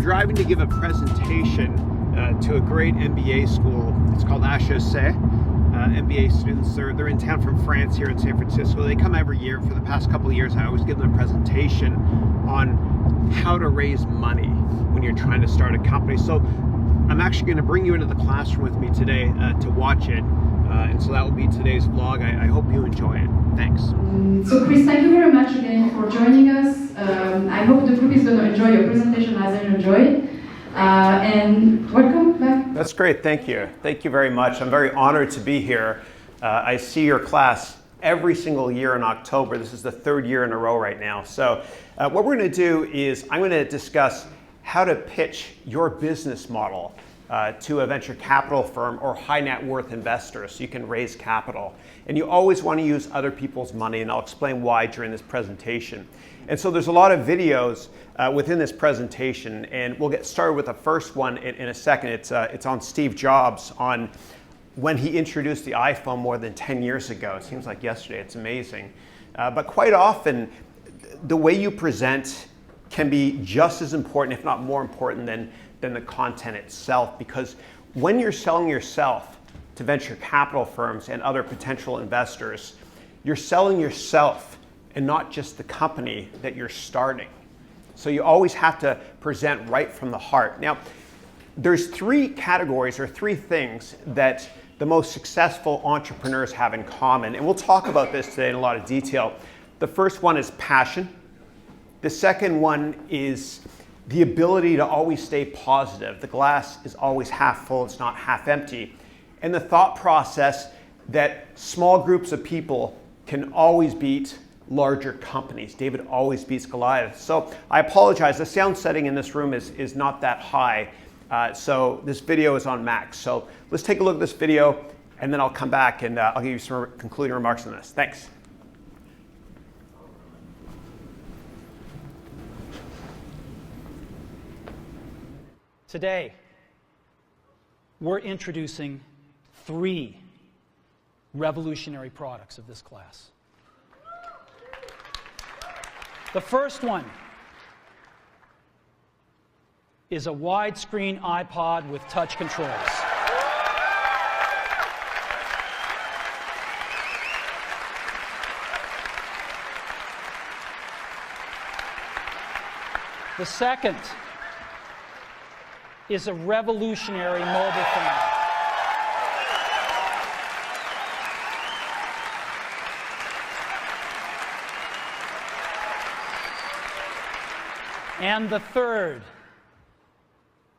I'm driving to give a presentation to a great MBA school. It's called HEC. MBA students, they're in town from France here in San Francisco. They come every year. For the past couple of years, I always give them a presentation on how to raise money when you're trying to start a company. So I'm actually going to bring you into the classroom with me today to watch it. And so that will be today's vlog. I hope you enjoy it. Thanks. So Chris, thank you very much again for joining us. I hope the group is going to enjoy your presentation as I enjoyed. And welcome back. That's great. Thank you. Thank you very much. I'm very honored to be here. I see your class every single year in October. This is the third year in a row right now. So what we're going to do is I'm going to discuss how to pitch your business model to a venture capital firm or high net worth investors so you can raise capital. And you always want to use other people's money, and I'll explain why during this presentation. And so there's a lot of videos within this presentation, and we'll get started with the first one in a second. It's on Steve Jobs, on when he introduced the iPhone more than 10 years ago. It seems like yesterday. It's amazing. But quite often, the way you present can be just as important, if not more important, than the content itself. Because when you're selling yourself to venture capital firms and other potential investors, you're selling yourself and not just the company that you're starting. So you always have to present right from the heart. Now, there's three categories or three things that the most successful entrepreneurs have in common. And we'll talk about this today in a lot of detail. The first one is passion. The second one is the ability to always stay positive. The glass is always half full, it's not half empty. And the thought process that small groups of people can always beat larger companies. David always beats Goliath. So I apologize, the sound setting in this room is not that high. So this video is on max. So let's take a look at this video, and then I'll come back and I'll give you some concluding remarks on this. Thanks. Today, we're introducing three revolutionary products of this class. The first one is a widescreen iPod with touch controls. The second is a revolutionary mobile phone. And the third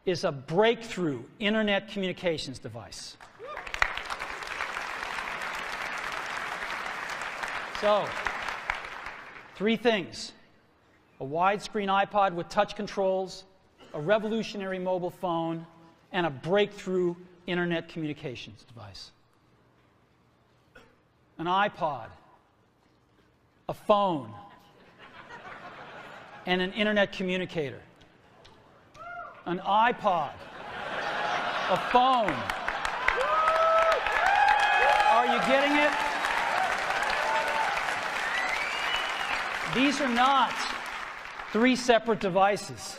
is a breakthrough internet communications device. So, three things: a widescreen iPod with touch controls, a revolutionary mobile phone, and a breakthrough internet communications device. An iPod, a phone, and an internet communicator. An iPod, a phone. Are you getting it? These are not three separate devices.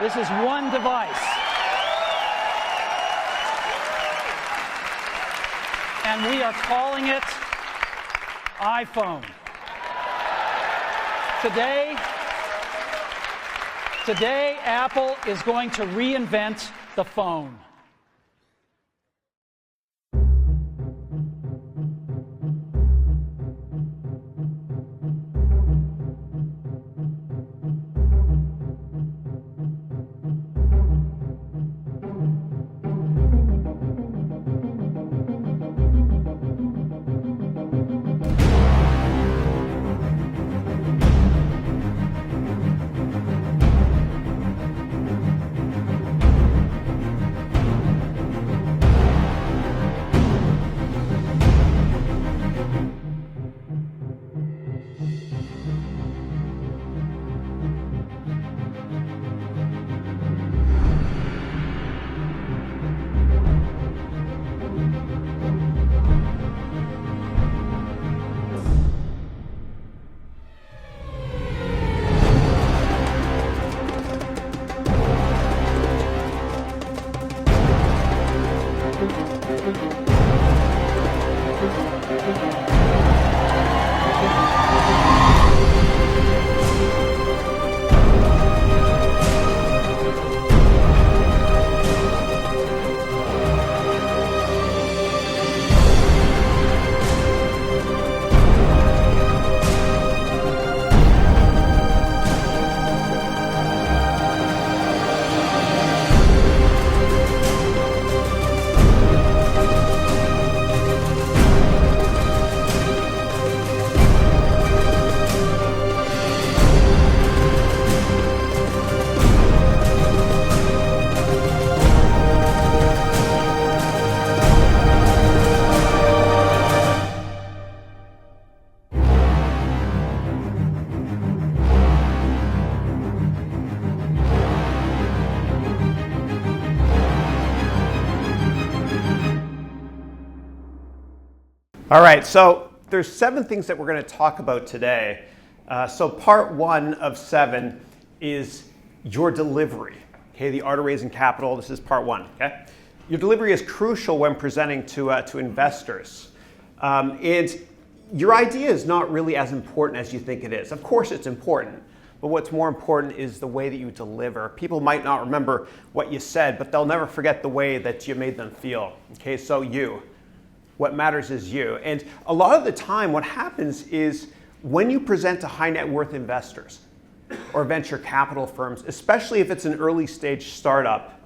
This is one device. And we are calling it iPhone. Today, Apple is going to reinvent the phone. All right, so there's 7 things that we're going to talk about today. So part 1 of 7 is your delivery. Okay, the art of raising capital. This is part 1. Okay, your delivery is crucial when presenting to investors, and your idea is not really as important as you think it is. Of course, it's important, but what's more important is the way that you deliver. People might not remember what you said, but they'll never forget the way that you made them feel. Okay, so what matters is you. And a lot of the time, what happens is when you present to high net worth investors or venture capital firms, especially if it's an early stage startup,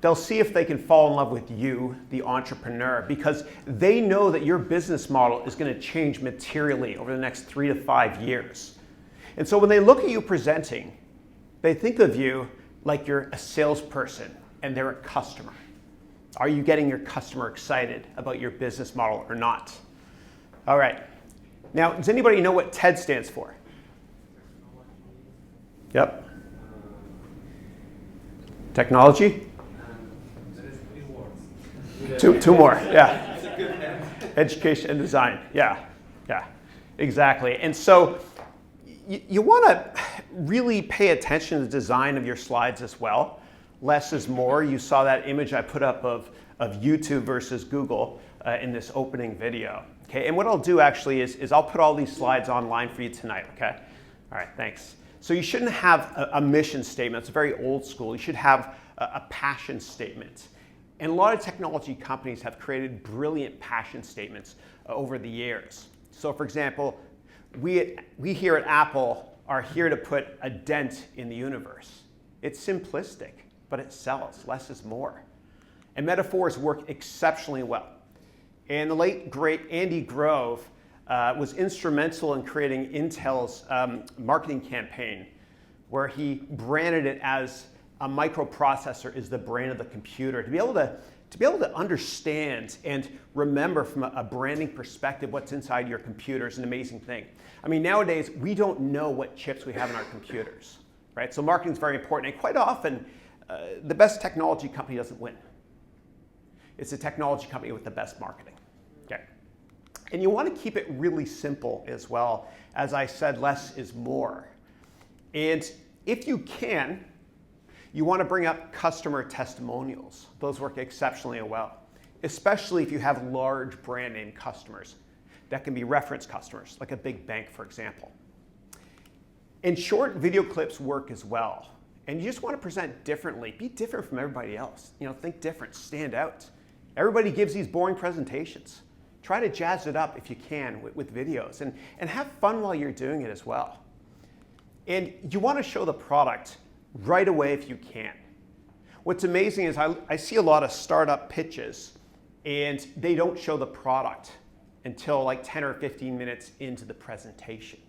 they'll see if they can fall in love with you, the entrepreneur, because they know that your business model is going to change materially over the next 3 to 5 years. And so when they look at you presenting, they think of you like you're a salesperson and they're a customer. Are you getting your customer excited about your business model or not? All right. Now, does anybody know what TED stands for? Yep. Technology? Two more, yeah. Education and design, yeah, exactly. And so you want to really pay attention to the design of your slides as well. Less is more. You saw that image I put up of YouTube versus Google in this opening video. Okay, and what I'll do actually is I'll put all these slides online for you tonight, okay? All right, thanks. So you shouldn't have a mission statement. It's very old school. You should have a passion statement. And a lot of technology companies have created brilliant passion statements over the years. So for example, we here at Apple are here to put a dent in the universe. It's simplistic, but it sells. Less is more. And metaphors work exceptionally well. And the late, great Andy Grove was instrumental in creating Intel's marketing campaign, where he branded it as a microprocessor is the brain of the computer. To be able to understand and remember from a branding perspective what's inside your computer is an amazing thing. I mean, nowadays, we don't know what chips we have in our computers, right? So marketing is very important. And quite often, the best technology company doesn't win. It's a technology company with the best marketing. Okay. And you want to keep it really simple as well. As I said, less is more. And if you can, you want to bring up customer testimonials. Those work exceptionally well, especially if you have large brand name customers that can be reference customers, like a big bank, for example. And short video clips work as well. And you just want to present differently. Be different from everybody else. Think different, stand out. Everybody gives these boring presentations. Try to jazz it up if you can with videos and have fun while you're doing it as well. And you want to show the product right away if you can. What's amazing is I see a lot of startup pitches and they don't show the product until like 10 or 15 minutes into the presentation.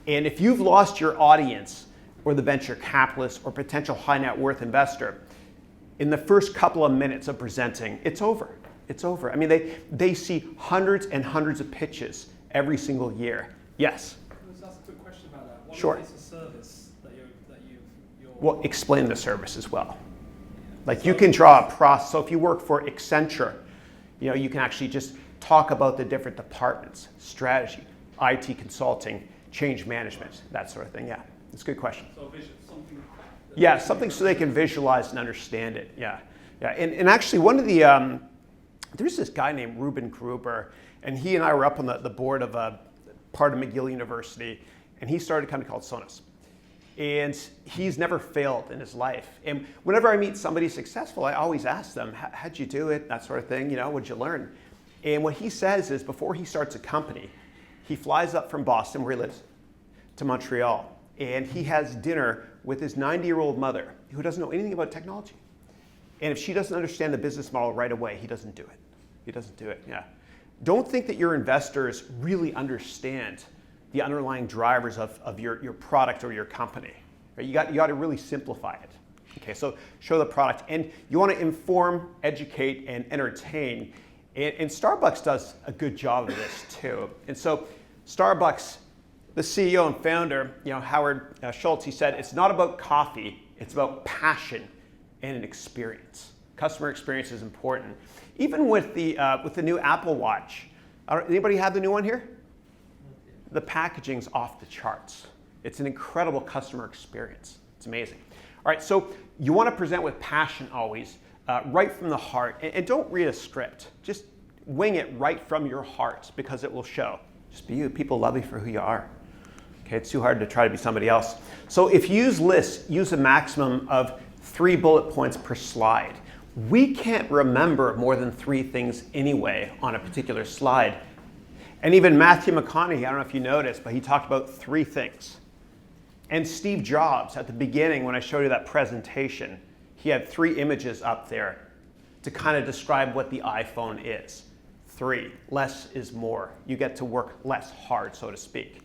And if you've lost your audience or the venture capitalist or potential high net worth investor, in the first couple of minutes of presenting, it's over. It's over. I mean, they see hundreds and hundreds of pitches every single year. Yes? Can I just ask a quick question about that? What Sure. is the service that you're Well, explain the service as well. Like you can draw a process. So if you work for Accenture, you can actually just talk about the different departments, strategy, IT consulting, change management, that sort of thing. Yeah, it's a good question. So something. Yeah, something so they can visualize and understand it. Yeah. And actually, one of the there's this guy named Ruben Gruber, and he and I were up on the board of a part of McGill University, and he started a company called Sonos. And he's never failed in his life. And whenever I meet somebody successful, I always ask them, how'd you do it? That sort of thing, what'd you learn? And what he says is before he starts a company, he flies up from Boston, where he lives, to Montreal. And he has dinner with his 90-year-old mother, who doesn't know anything about technology. And if she doesn't understand the business model right away, he doesn't do it. He doesn't do it, yeah. Don't think that your investors really understand the underlying drivers of your product or your company. Right? You got to really simplify it. Okay, so show the product. And you want to inform, educate, and entertain. And Starbucks does a good job of this too. And so Starbucks, the CEO and founder, Howard Schultz, he said, it's not about coffee, it's about passion and an experience. Customer experience is important. Even with the new Apple Watch, Anybody have the new one here? The packaging's off the charts. It's an incredible customer experience. It's amazing. All right, so you want to present with passion always, right from the heart. And don't read a script. Just wing it right from your heart because it will show. Just be you. People love you for who you are. Okay, it's too hard to try to be somebody else. So if you use lists, use a maximum of 3 bullet points per slide. We can't remember more than 3 things anyway on a particular slide. And even Matthew McConaughey, I don't know if you noticed, but he talked about 3 things. And Steve Jobs, at the beginning when I showed you that presentation, he had 3 images up there to kind of describe what the iPhone is. 3, less is more. You get to work less hard, so to speak.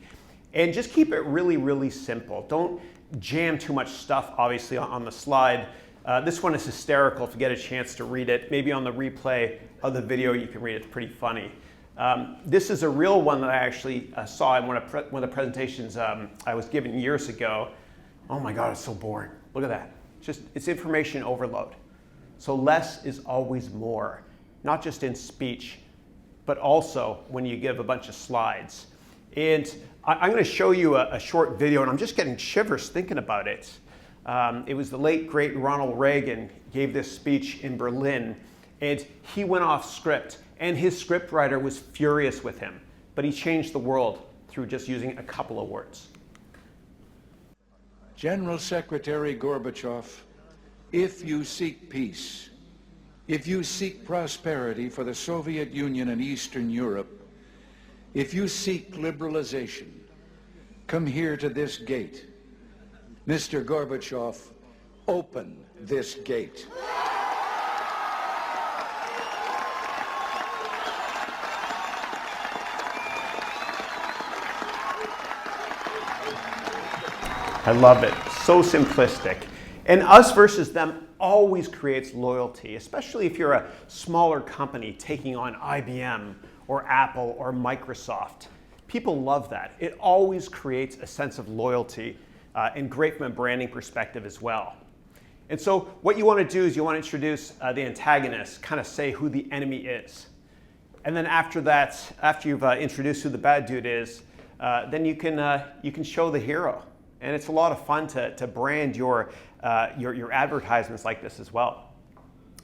And just keep it really, really simple. Don't jam too much stuff, obviously, on the slide. This one is hysterical. If you get a chance to read it, maybe on the replay of the video, you can read it. It's pretty funny. This is a real one that I actually saw in one of the presentations I was given years ago. Oh my God, it's so boring. Look at that. It's information overload. So less is always more, not just in speech, but also when you give a bunch of slides. And I'm going to show you a short video, and I'm just getting shivers thinking about it. It was the late, great Ronald Reagan gave this speech in Berlin, and he went off script, and his scriptwriter was furious with him. But he changed the world through just using a couple of words. General Secretary Gorbachev, if you seek peace, if you seek prosperity for the Soviet Union and Eastern Europe, if you seek liberalization, come here to this gate. Mr. Gorbachev, open this gate. I love it. So simplistic. And us versus them always creates loyalty, especially if you're a smaller company taking on IBM or Apple or Microsoft. People love that. It always creates a sense of loyalty and great from a branding perspective as well. And so what you want to do is you want to introduce the antagonist, kind of say who the enemy is. And then after that, after you've introduced who the bad dude is, then you can show the hero. And it's a lot of fun to brand your advertisements like this as well.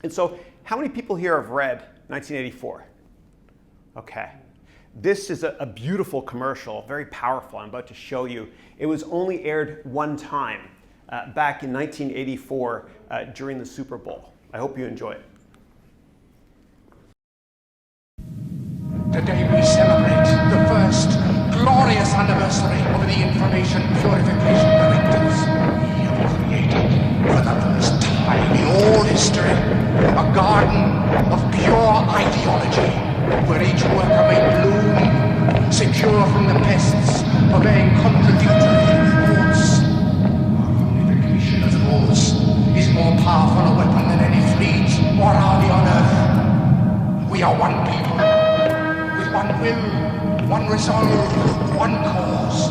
And so how many people here have read 1984? Okay. This is a beautiful commercial, very powerful. I'm about to show you. It was only aired one time back in 1984 during the Super Bowl. I hope you enjoy it. Today we celebrate the first glorious anniversary of the Information Purification Directives. We have created, for the first time in all history, a garden of pure ideology, where each worker may bloom, secure from the pests, obeying contradictory reports. Our unification as laws is more powerful a weapon than any fleet or army on earth. We are one people, with one will, one resolve, one cause.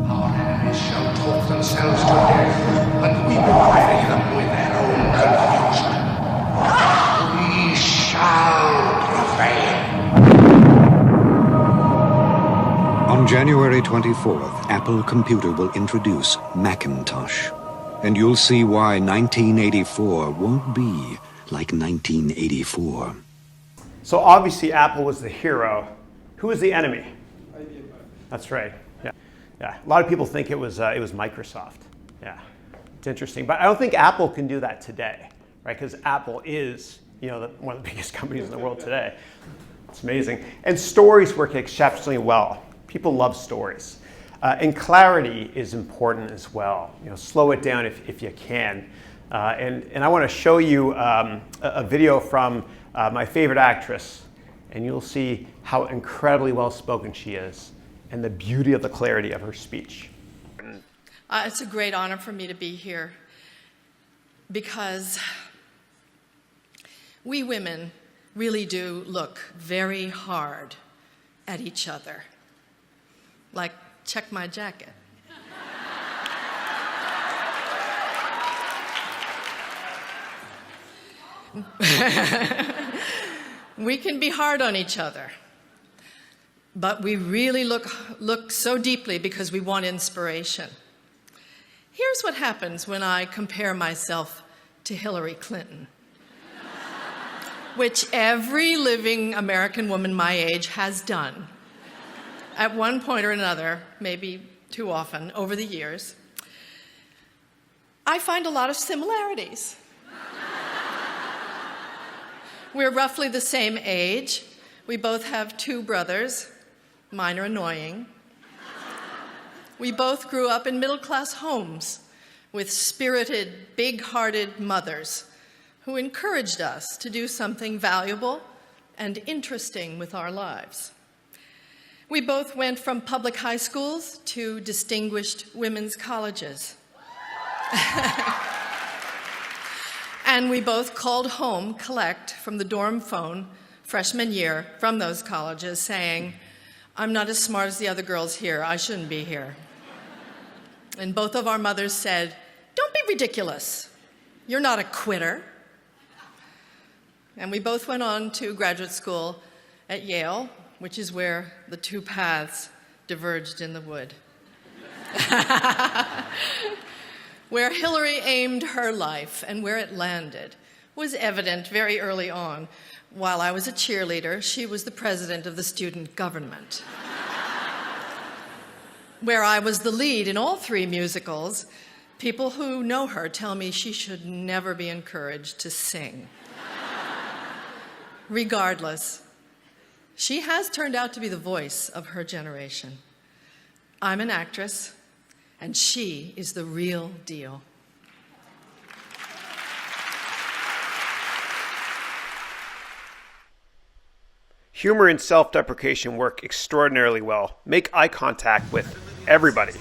Our enemies shall talk themselves to death, and we will bury them with their own confusion. We shall prevail. On January 24th, Apple Computer will introduce Macintosh. And you'll see why 1984 won't be like 1984. So obviously Apple was the hero. Who was the enemy? That's right. Yeah. Yeah. A lot of people think it was Microsoft. Yeah. It's interesting, but I don't think Apple can do that today, right? Because Apple is, one of the biggest companies in the world today. It's amazing. And stories work exceptionally well. People love stories. And clarity is important as well. Slow it down if you can. And I want to show you a video from my favorite actress, and you'll see how incredibly well-spoken she is and the beauty of the clarity of her speech. It's a great honor for me to be here because we women really do look very hard at each other. Like, check my jacket. We can be hard on each other. but we really look so deeply because we want inspiration. Here's what happens when I compare myself to Hillary Clinton, which every living American woman my age has done at one point or another, maybe too often, over the years. I find a lot of similarities. We're roughly the same age. We both have 2 brothers. Mine are annoying. We both grew up in middle-class homes with spirited, big-hearted mothers who encouraged us to do something valuable and interesting with our lives. We both went from public high schools to distinguished women's colleges. And we both called home collect from the dorm phone freshman year from those colleges saying, "I'm not as smart as the other girls here. I shouldn't be here." And both of our mothers said, "Don't be ridiculous. You're not a quitter." And we both went on to graduate school at Yale, which is where the 2 paths diverged in the wood. Where Hillary aimed her life and where it landed was evident very early on. While I was a cheerleader, she was the president of the student government. Where I was the lead in all 3 musicals, people who know her tell me she should never be encouraged to sing. Regardless, she has turned out to be the voice of her generation. I'm an actress, and she is the real deal. Humor and self-deprecation work extraordinarily well. Make eye contact with everybody.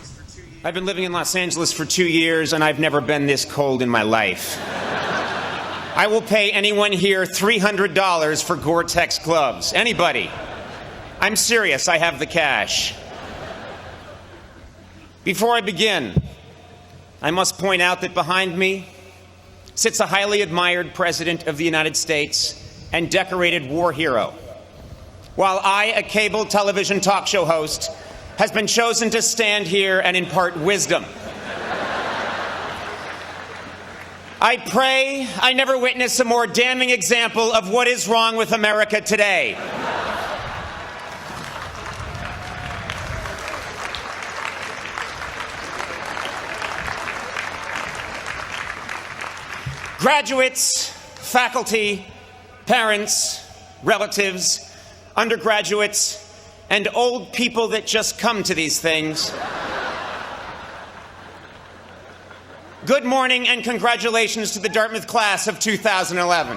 I've been living in Los Angeles for 2 years, and I've never been this cold in my life. I will pay anyone here $300 for Gore-Tex gloves. Anybody. I'm serious. I have the cash. Before I begin, I must point out that behind me sits a highly admired President of the United States and decorated war hero, while I, a cable television talk show host, has been chosen to stand here and impart wisdom. I pray I never witness a more damning example of what is wrong with America today. Graduates, faculty, parents, relatives, undergraduates, and old people that just come to these things. Good morning and congratulations to the Dartmouth class of 2011.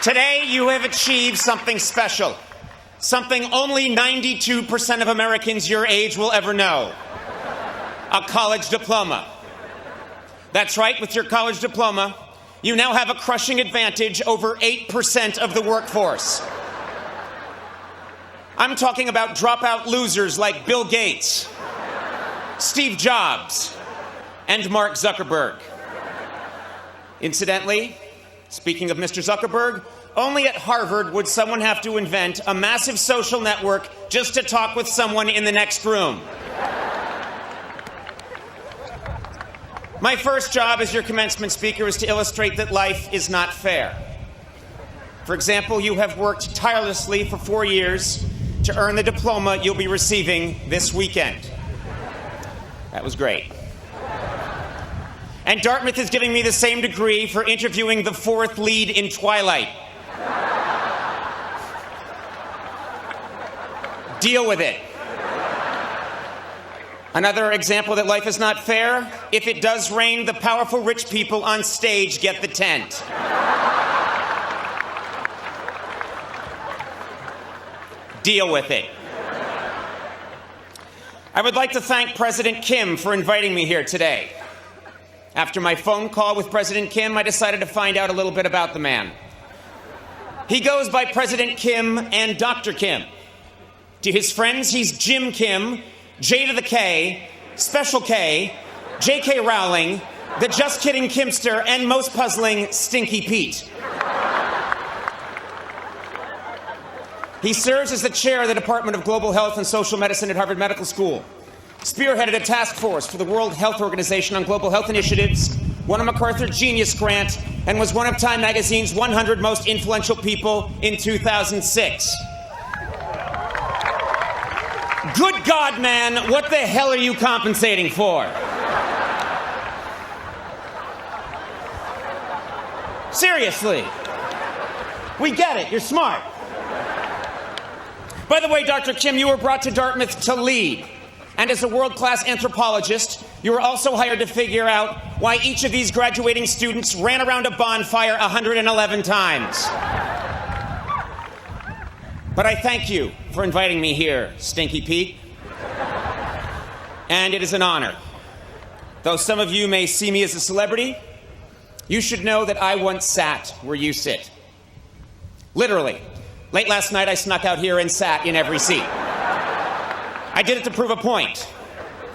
Today you have achieved something special, something only 92% of Americans your age will ever know: a college diploma. That's right, with your college diploma, you now have a crushing advantage over 8% of the workforce. I'm talking about dropout losers like Bill Gates, Steve Jobs, and Mark Zuckerberg. Incidentally, speaking of Mr. Zuckerberg, only at Harvard would someone have to invent a massive social network just to talk with someone in the next room. My first job as your commencement speaker is to illustrate that life is not fair. For example, you have worked tirelessly for 4 years to earn the diploma you'll be receiving this weekend. That was great. And Dartmouth is giving me the same degree for interviewing the 4th lead in Twilight. Deal with it. Another example that life is not fair: if it does rain, the powerful rich people on stage get the tent. Deal with it. I would like to thank President Kim for inviting me here today. After my phone call with President Kim, I decided to find out a little bit about the man. He goes by President Kim and Dr. Kim. To his friends, he's Jim Kim, J to the K, Special K, J.K. Rowling, the just kidding Kimster, and most puzzling, Stinky Pete. He serves as the chair of the Department of Global Health and Social Medicine at Harvard Medical School, spearheaded a task force for the World Health Organization on global health initiatives, won a MacArthur Genius Grant, and was one of Time Magazine's 100 most influential people in 2006. Good God, man, what the hell are you compensating for? Seriously. We get it, you're smart. By the way, Dr. Kim, you were brought to Dartmouth to lead. And as a world-class anthropologist, you were also hired to figure out why each of these graduating students ran around a bonfire 111 times. But I thank you for inviting me here, Stinky Pete. And it is an honor. Though some of you may see me as a celebrity, you should know that I once sat where you sit. Literally. Late last night, I snuck out here and sat in every seat. I did it to prove a point.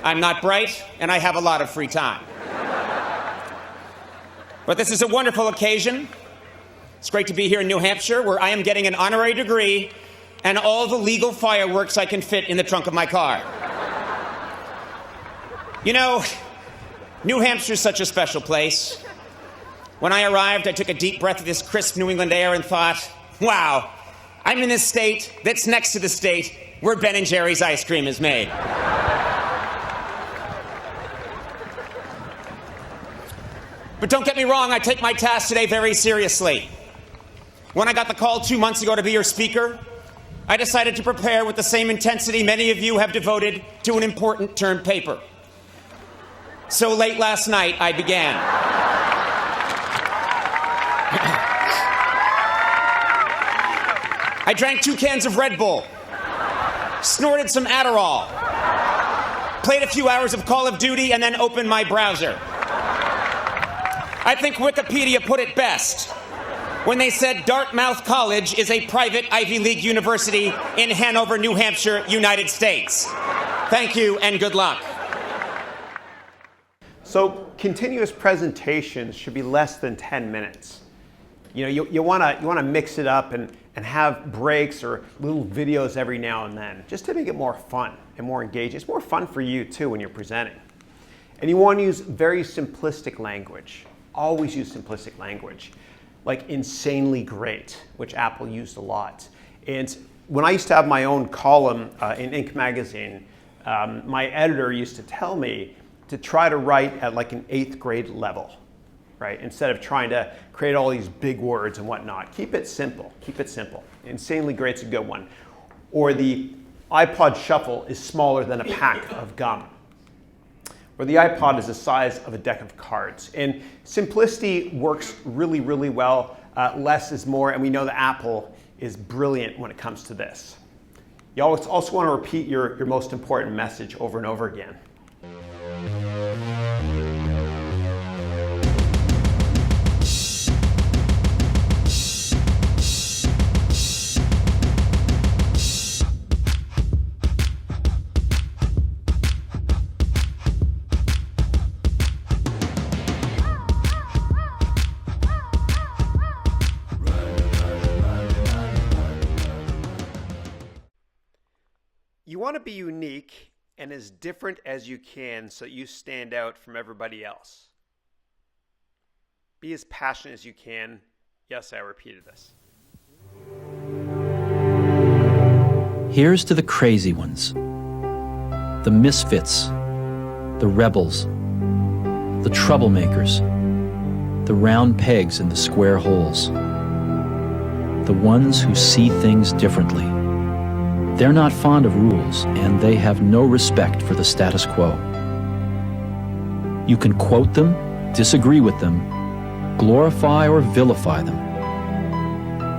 I'm not bright, and I have a lot of free time. But this is a wonderful occasion. It's great to be here in New Hampshire, where I am getting an honorary degree and all the legal fireworks I can fit in the trunk of my car. You know, New Hampshire's such a special place. When I arrived, I took a deep breath of this crisp New England air and thought, wow, I'm in this state that's next to the state where Ben & Jerry's ice cream is made. But don't get me wrong, I take my task today very seriously. When I got the call 2 months ago to be your speaker, I decided to prepare with the same intensity many of you have devoted to an important term paper. So late last night, I began. I drank 2 cans of Red Bull, snorted some Adderall, played a few hours of Call of Duty, and then opened my browser. I think Wikipedia put it best when they said Dartmouth College is a private Ivy League university in Hanover, New Hampshire, United States. Thank you and good luck. So continuous presentations should be less than 10 minutes. You know, you want to mix it up and have breaks or little videos every now and then, just to make it more fun and more engaging. It's more fun for you too when you're presenting. And you want to use very simplistic language. Always use simplistic language, like insanely great, which Apple used a lot. And when I used to have my own column in Inc. magazine, my editor used to tell me to try to write at like an 8th grade level, right? Instead of trying to create all these big words and whatnot. Keep it simple, keep it simple. Insanely great's a good one. Or the iPod Shuffle is smaller than a pack of gum. Or the iPod is the size of a deck of cards. And simplicity works really, really well. Less is more, and we know that Apple is brilliant when it comes to this. You always also want to repeat your most important message over and over again. You want to be unique and as different as you can so you stand out from everybody else. Be as passionate as you can. Yes, I repeated this. Here's to the crazy ones, the misfits, the rebels, the troublemakers, the round pegs in the square holes, the ones who see things differently. They're not fond of rules, and they have no respect for the status quo. You can quote them, disagree with them, glorify or vilify them.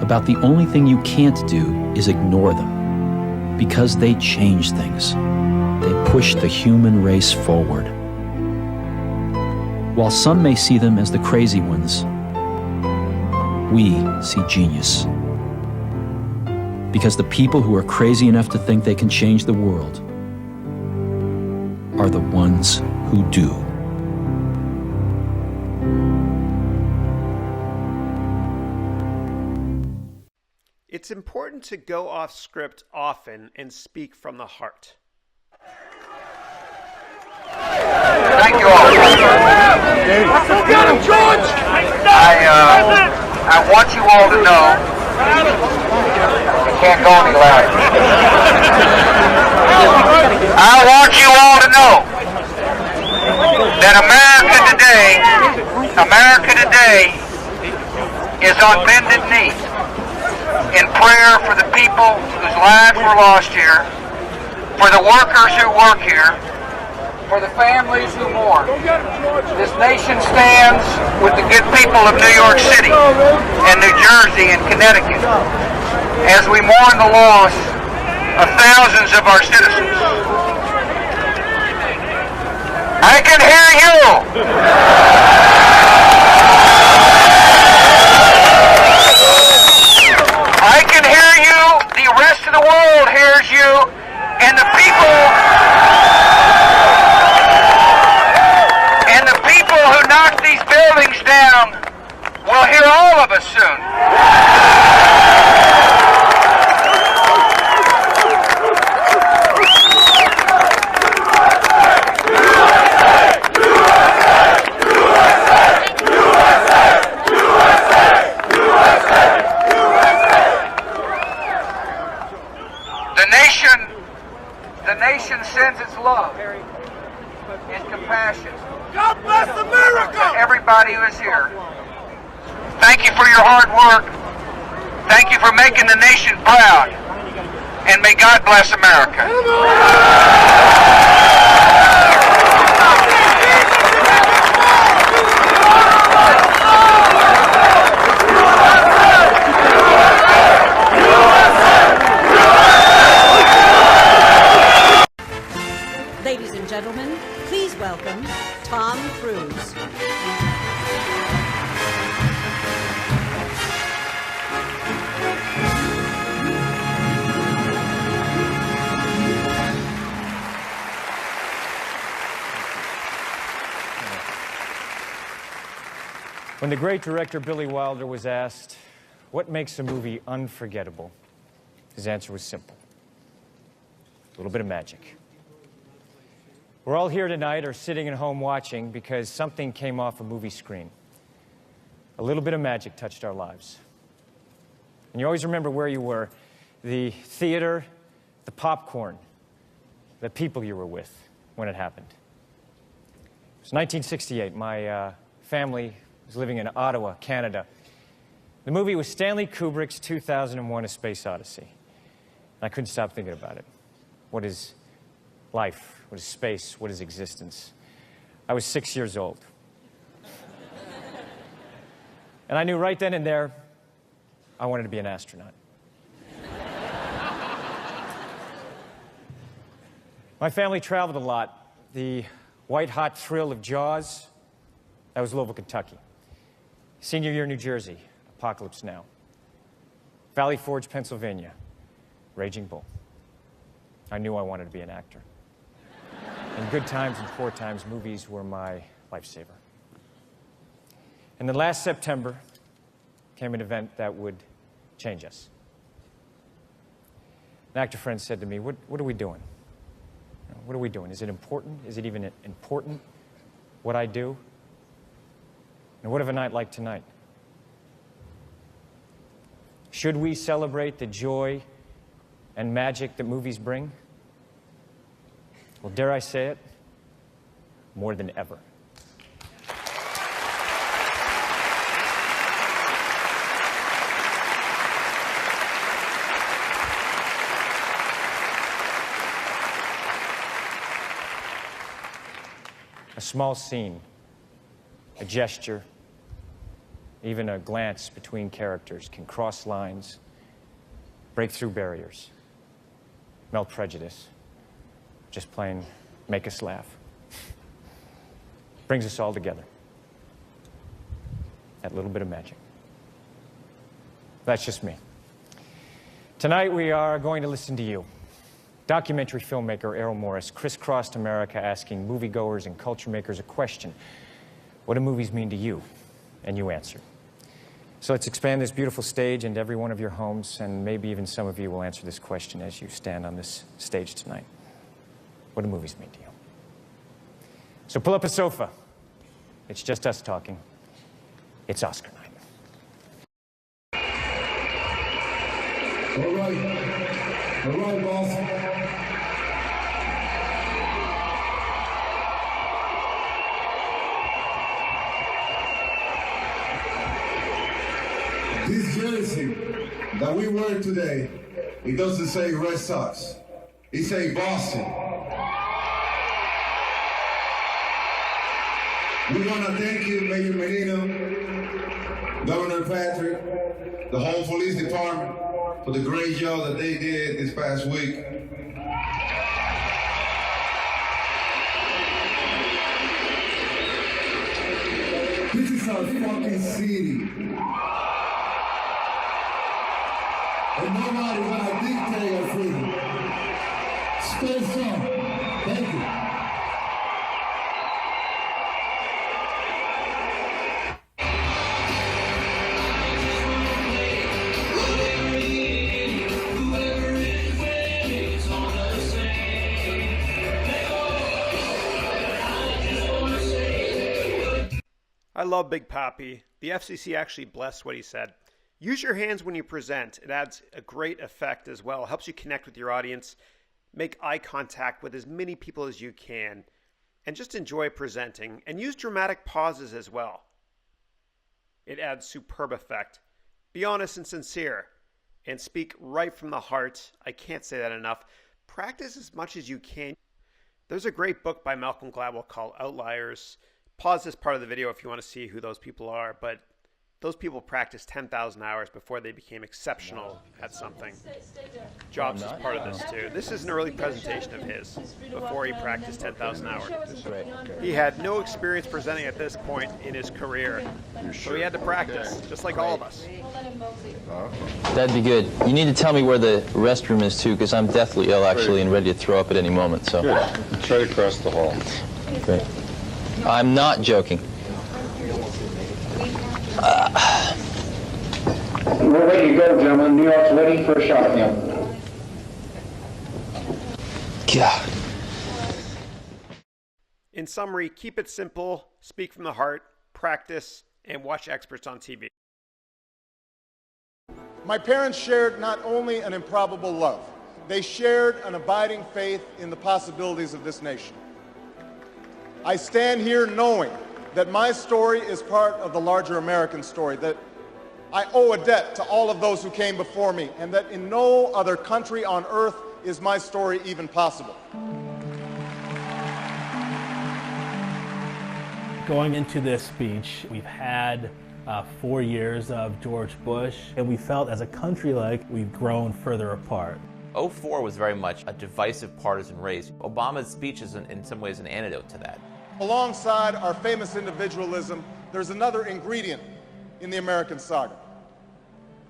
About the only thing you can't do is ignore them, because they change things. They push the human race forward. While some may see them as the crazy ones, we see genius. Because the people who are crazy enough to think they can change the world are the ones who do. it's important to go off script often and speak from the heart. Thank you all. Get him, George! I want you all to know, you can't go any louder. I want you all to know that America today is on bended knee in prayer for the people whose lives were lost here, for the workers who work here, for the families who mourn. This nation stands with the good people of New York City and New Jersey and Connecticut as we mourn the loss of thousands of our citizens. I can hear you! I can hear you, the rest of the world hears you, and the people who knock these buildings down will hear all of us soon. The nation sends its love and compassion. God bless America! To everybody who is here. Thank you for your hard work. Thank you for making the nation proud. And may God bless America. Ladies and gentlemen, please welcome Tom Cruise. When the great director Billy Wilder was asked, what makes a movie unforgettable? His answer was simple. A little bit of magic. We're all here tonight or sitting at home watching because something came off a movie screen. A little bit of magic touched our lives. And you always remember where you were, the theater, the popcorn, the people you were with when it happened. It was 1968. My family was living in Ottawa, Canada. The movie was Stanley Kubrick's 2001: A Space Odyssey. And I couldn't stop thinking about it. What is life? What is space? What is existence? I was 6 years old. And I knew right then and there, I wanted to be an astronaut. My family traveled a lot. The white-hot thrill of Jaws, that was Louisville, Kentucky. Senior year, New Jersey, Apocalypse Now. Valley Forge, Pennsylvania, Raging Bull. I knew I wanted to be an actor. In good times and poor times, movies were my lifesaver. And then last September came an event that would change us. An actor friend said to me, what are we doing? What are we doing? Is it important? Is it even important what I do? And what of a night like tonight? Should we celebrate the joy and magic that movies bring? Well, dare I say it, more than ever. A small scene, a gesture, even a glance between characters can cross lines, break through barriers, melt prejudice, just plain make us laugh. Brings us all together. That little bit of magic. That's just me. Tonight we are going to listen to you. Documentary filmmaker Errol Morris crisscrossed America asking moviegoers and culture makers a question. What do movies mean to you? And you answered. So let's expand this beautiful stage into every one of your homes, and maybe even some of you will answer this question as you stand on this stage tonight. What do movies mean to you? So pull up a sofa. It's just us talking. It's Oscar night. All right, boss. This jersey that we wear today, it doesn't say Red Sox. It says Boston. We want to thank you, Mayor Menino, Governor Patrick, the whole police department for the great job that they did this past week. This is our fucking city. And nobody's gonna dictate our freedom. Stay strong. Thank you. I love Big Papi. The FCC actually blessed what he said. Use your hands when you present. It adds a great effect as well. It helps you connect with your audience, make eye contact with as many people as you can, and just enjoy presenting. And use dramatic pauses as well. It adds superb effect. Be honest and sincere, and speak right from the heart. I can't say that enough. Practice as much as you can. There's a great book by Malcolm Gladwell called Outliers. Pause this part of the video if you want to see who those people are, but those people practiced 10,000 hours before they became exceptional at something. Jobs is part of this too. This is an early presentation of his before he practiced 10,000 hours. He had no experience presenting at this point in his career, so he had to practice, just like all of us. That'd be good. You need to tell me where the restroom is too, because I'm deathly ill actually and ready to throw up at any moment. So. Good. It's right across the hall. Great. I'm not joking. We're ready to go, gentlemen. New York's ready for a shot now. God. In summary, keep it simple, speak from the heart, practice, and watch experts on TV. My parents shared not only an improbable love, they shared an abiding faith in the possibilities of this nation. I stand here knowing that my story is part of the larger American story, that I owe a debt to all of those who came before me, and that in no other country on earth is my story even possible. Going into this speech, we've had 4 years of George Bush, and we felt as a country like we've grown further apart. 2004 was very much a divisive partisan race. Obama's speech is in some ways an antidote to that. Alongside our famous individualism, there's another ingredient in the American saga,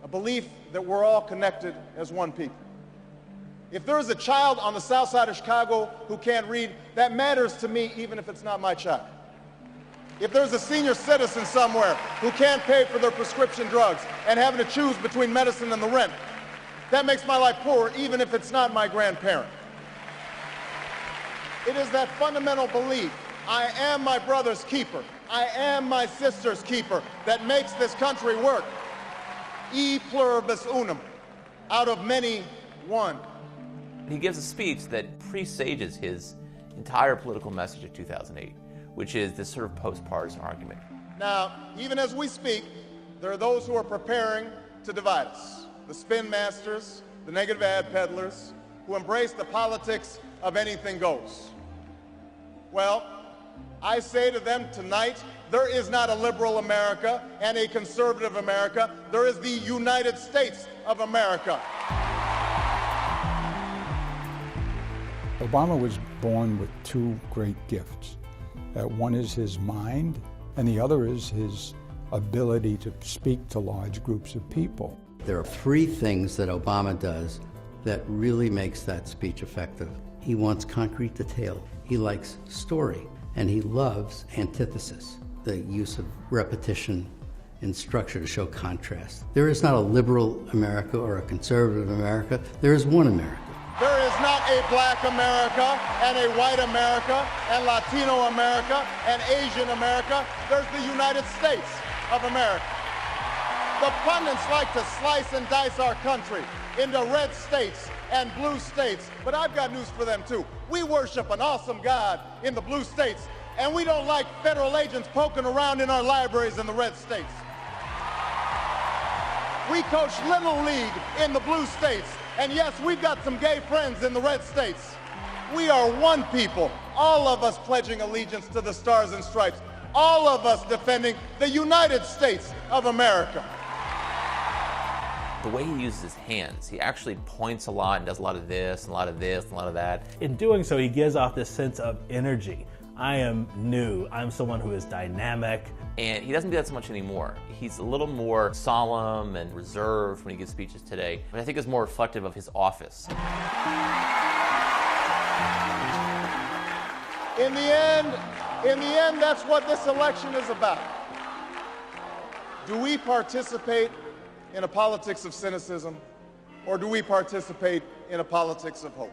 a belief that we're all connected as one people. If there's a child on the south side of Chicago who can't read, that matters to me even if it's not my child. If there's a senior citizen somewhere who can't pay for their prescription drugs and having to choose between medicine and the rent, that makes my life poorer even if it's not my grandparent. It is that fundamental belief, I am my brother's keeper, I am my sister's keeper, that makes this country work. E pluribus unum, out of many, one. He gives a speech that presages his entire political message of 2008, which is this sort of post-partisan argument. Now, even as we speak, there are those who are preparing to divide us. The spin masters, the negative ad peddlers, who embrace the politics of anything goes. Well, I say to them tonight, there is not a liberal America and a conservative America. There is the United States of America. Obama was born with two great gifts. One is his mind, and the other is his ability to speak to large groups of people. There are three things that Obama does that really makes that speech effective. He wants concrete detail. He likes story. And he loves antithesis, the use of repetition in structure to show contrast. There is not a liberal America or a conservative America. There is one America. There is not a black America and a white America and Latino America and Asian America. There's the United States of America. The pundits like to slice and dice our country into red states and blue states, but I've got news for them too. We worship an awesome God in the blue states, and we don't like federal agents poking around in our libraries in the red states. We coach Little League in the blue states, and yes, we've got some gay friends in the red states. We are one people, all of us pledging allegiance to the Stars and Stripes, all of us defending the United States of America. The way he uses his hands, he actually points a lot and does a lot of this and a lot of this and a lot of that. In doing so, he gives off this sense of energy. I am new. I'm someone who is dynamic. And he doesn't do that so much anymore. He's a little more solemn and reserved when he gives speeches today, but I think it's more reflective of his office. In the end, that's what this election is about. Do we participate in a politics of cynicism, or do we participate in a politics of hope?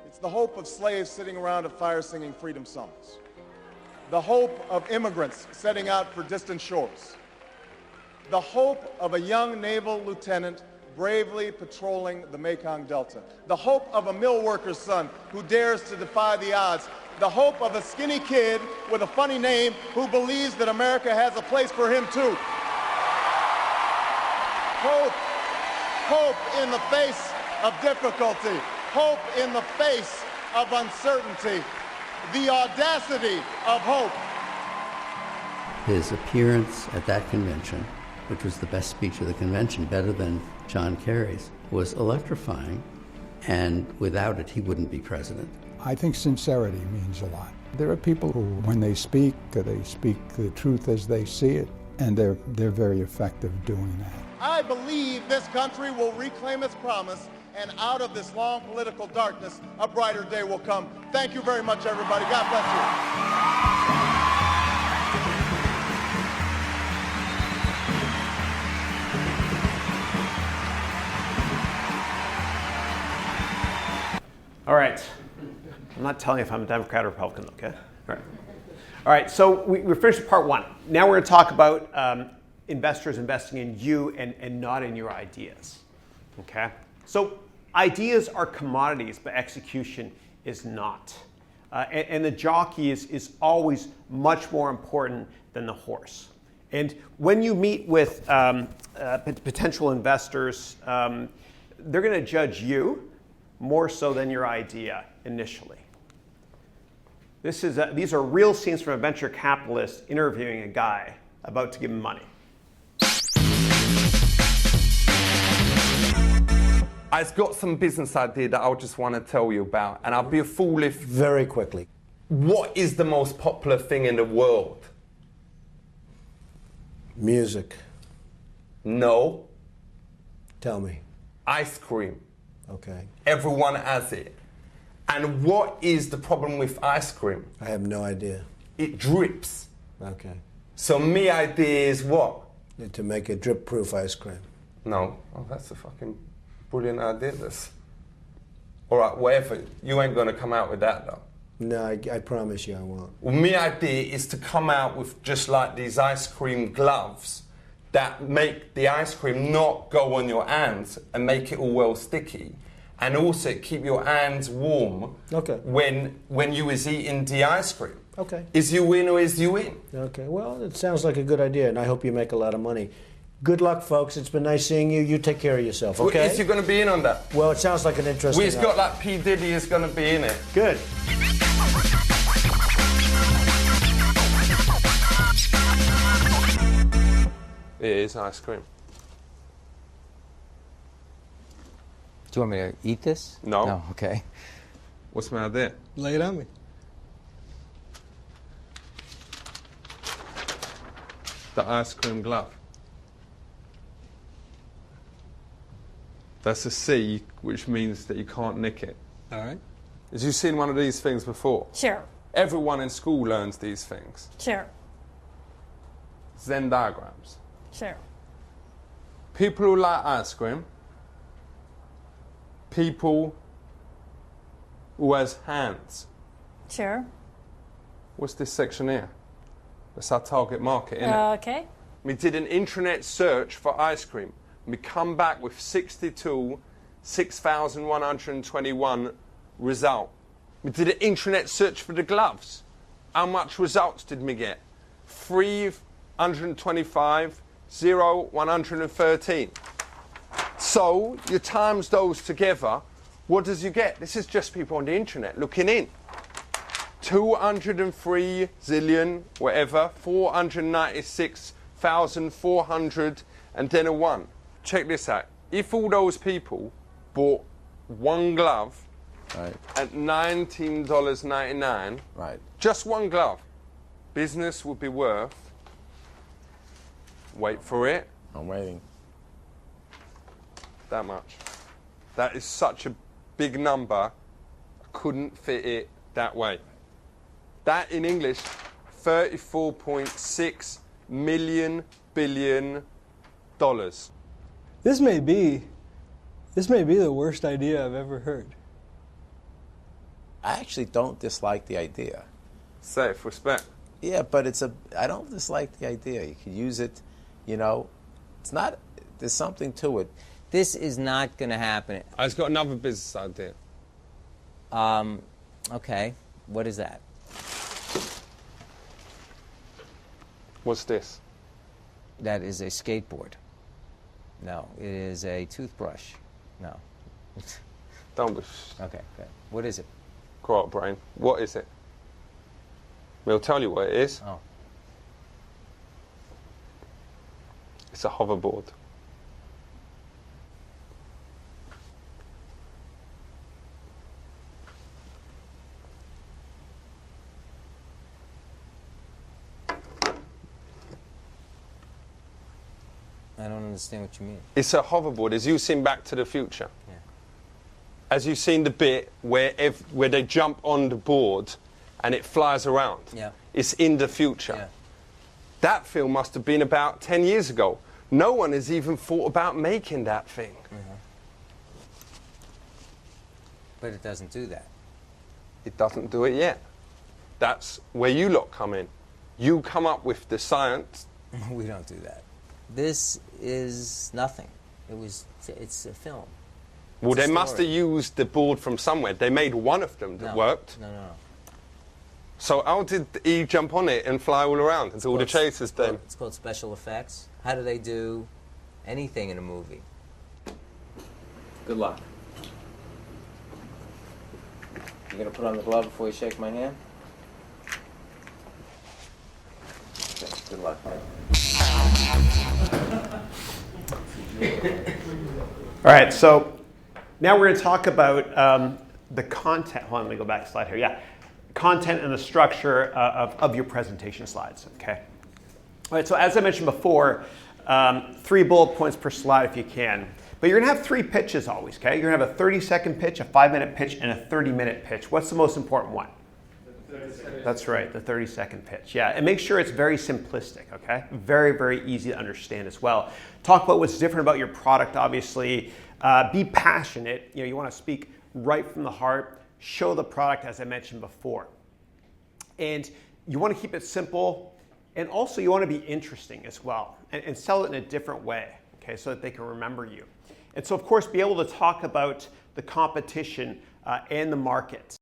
It's the hope of slaves sitting around a fire singing freedom songs. The hope of immigrants setting out for distant shores. The hope of a young naval lieutenant bravely patrolling the Mekong Delta. The hope of a mill worker's son who dares to defy the odds. The hope of a skinny kid with a funny name who believes that America has a place for him too. Hope in the face of difficulty. Hope in the face of uncertainty. The audacity of hope. His appearance at that convention, which was the best speech of the convention, better than John Kerry's, was electrifying, and without it, he wouldn't be president. I think sincerity means a lot. There are people who, when they speak the truth as they see it, and they're very effective doing that. I believe this country will reclaim its promise, and out of this long political darkness, a brighter day will come. Thank you very much, everybody. God bless you. All right. I'm not telling you if I'm a Democrat or Republican, okay? All right, so we finished part one. Now we're going to talk about investors investing in you and not in your ideas, okay? So ideas are commodities, but execution is not. And the jockey is always much more important than the horse. And when you meet with potential investors, they're going to judge you more so than your idea initially. These are real scenes from a venture capitalist interviewing a guy about to give him money. I've got some business idea that I just want to tell you about, and I'll be a fool if... Very quickly. What is the most popular thing in the world? Music. No. Tell me. Ice cream. Okay. Everyone has it. And what is the problem with ice cream? I have no idea. It drips. Okay. So my idea is what? To make a drip-proof ice cream. No. Oh, that's a fucking brilliant idea, this. All right, whatever. You ain't going to come out with that, though. No, I promise you I won't. Well, my idea is to come out with just like these ice cream gloves that make the ice cream not go on your hands and make it all well sticky. And also keep your hands warm when you is eating the ice cream. Okay. Is you win or is you win? Okay, well, it sounds like a good idea, and I hope you make a lot of money. Good luck, folks. It's been nice seeing you. You take care of yourself, okay? Well, is you going to be in on that? Well, it sounds like an interesting... We've got like P. Diddy is going to be in it. Good. It is ice cream. Do you want me to eat this? No. No, okay. What's my idea? Lay it on me. The ice cream glove. That's a C, which means that you can't nick it. All right. Have you seen one of these things before? Sure. Everyone in school learns these things. Sure. Venn diagrams. Sure. People who like ice cream. People who has hands. Sure. What's this section here? That's our target market, isn't it? Okay. We did an intranet search for ice cream. We come back with 6,121 result. We did an intranet search for the gloves. How much results did we get? 325, 0, 113. So you times those together, what does you get? This is just people on the internet looking in. 203 zillion, whatever, 496,400, and then a 1. Check this out. If all those people bought one glove at $19.99, just one glove, business would be worth, wait for it. I'm waiting. That much. That is such a big number, I couldn't fit it that way. That in English, 34.6 million billion dollars. This may be the worst idea I've ever heard. I actually don't dislike the idea. Safe, respect. Yeah, but I don't dislike the idea. You could use it, it's not, there's something to it. This is not going to happen. I've got another business idea. Okay, what is that? What's this? That is a skateboard. No, it is a toothbrush. No. Don't be... Okay, good. What is it? Grow up, brain. What is it? We'll tell you what it is. Oh. It's a hoverboard. I don't understand what you mean. It's a hoverboard. As you've seen Back to the Future. Yeah. As you've seen the bit where they jump on the board and it flies around. Yeah. It's in the future. Yeah. That film must have been about 10 years ago. No one has even thought about making that thing. Mm-hmm. But it doesn't do that. It doesn't do it yet. That's where you lot come in. You come up with the science. We don't do that. This is nothing. It's a film. Well, they must have used the board from somewhere. They made one of them that worked. No. So how did he jump on it and fly all around until all the chasers then? It's called special effects. How do they do anything in a movie? Good luck. You gonna put on the glove before you shake my hand? Okay, good luck. All right, so now we're going to talk about the content. Hold on, let me go back a slide here. Yeah, content and the structure of your presentation slides, okay? All right, so as I mentioned before, 3 bullet points per slide if you can. But you're going to have 3 pitches always, okay? You're going to have a 30-second pitch, a 5-minute pitch, and a 30-minute pitch. What's the most important one? That's right, the 30-second pitch. Yeah, and make sure it's very simplistic, okay? Very, very easy to understand as well. Talk about what's different about your product, obviously. Be passionate. You want to speak right from the heart. Show the product, as I mentioned before. And you want to keep it simple. And also, you want to be interesting as well. And sell it in a different way, okay, so that they can remember you. And so, of course, be able to talk about the competition and the market.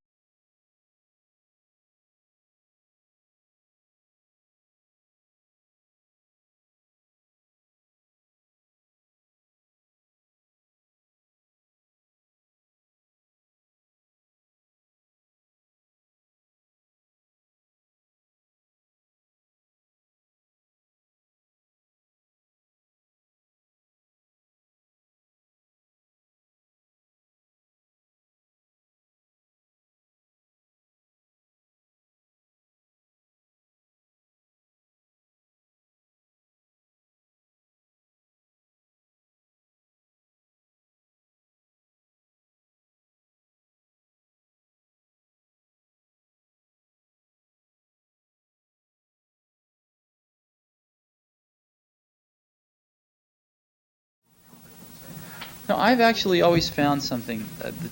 No, I've actually always found something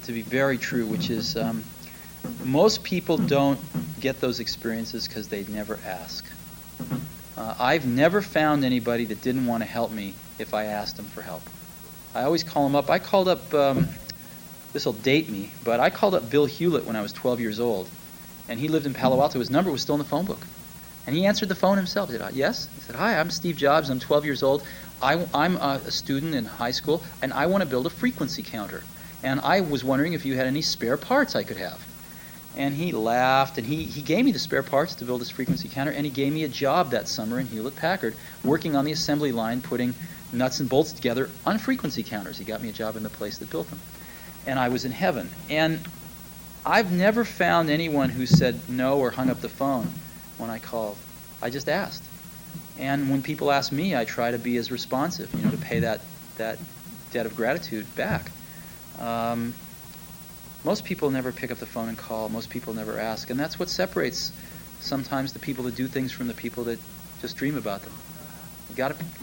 to be very true, which is most people don't get those experiences because they never ask. I've never found anybody that didn't want to help me if I asked them for help. I always call them up. I called up, this will date me, but I called up Bill Hewlett when I was 12 years old, and he lived in Palo Alto. His number was still in the phone book. And he answered the phone himself. He said, yes? He said, hi, I'm Steve Jobs. I'm 12 years old. I'm a student in high school, and I want to build a frequency counter. And I was wondering if you had any spare parts I could have. And he laughed, and he gave me the spare parts to build this frequency counter, and he gave me a job that summer in Hewlett-Packard, working on the assembly line, putting nuts and bolts together on frequency counters. He got me a job in the place that built them. And I was in heaven. And I've never found anyone who said no or hung up the phone when I called. I just asked. And when people ask me, I try to be as responsive, to pay that debt of gratitude back. Most people never pick up the phone and call. Most people never ask. And that's what separates sometimes the people that do things from the people that just dream about them. You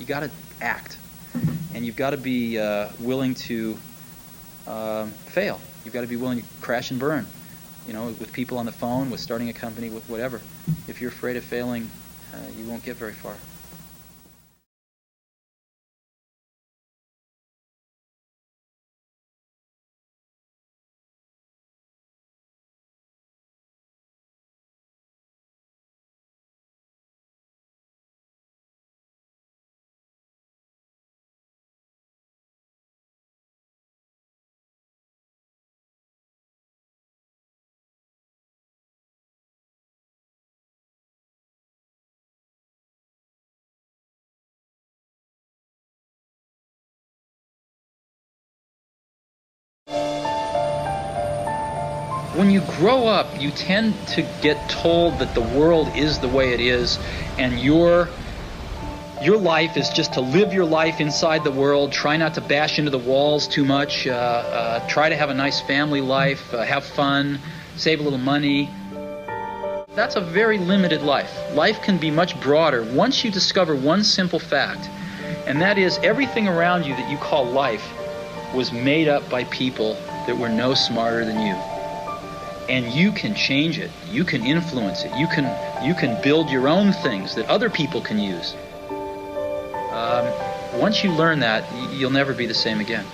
gotta act. And you've got to be willing to fail. You've got to be willing to crash and burn, with people on the phone, with starting a company, with whatever. If you're afraid of failing, you won't get very far. When you grow up, you tend to get told that the world is the way it is, and your life is just to live your life inside the world, try not to bash into the walls too much, try to have a nice family life, have fun, save a little money. That's a very limited life. Life can be much broader once you discover one simple fact, and that is everything around you that you call life was made up by people that were no smarter than you. And you can change it. You can influence it. You can build your own things that other people can use. Once you learn that, you'll never be the same again.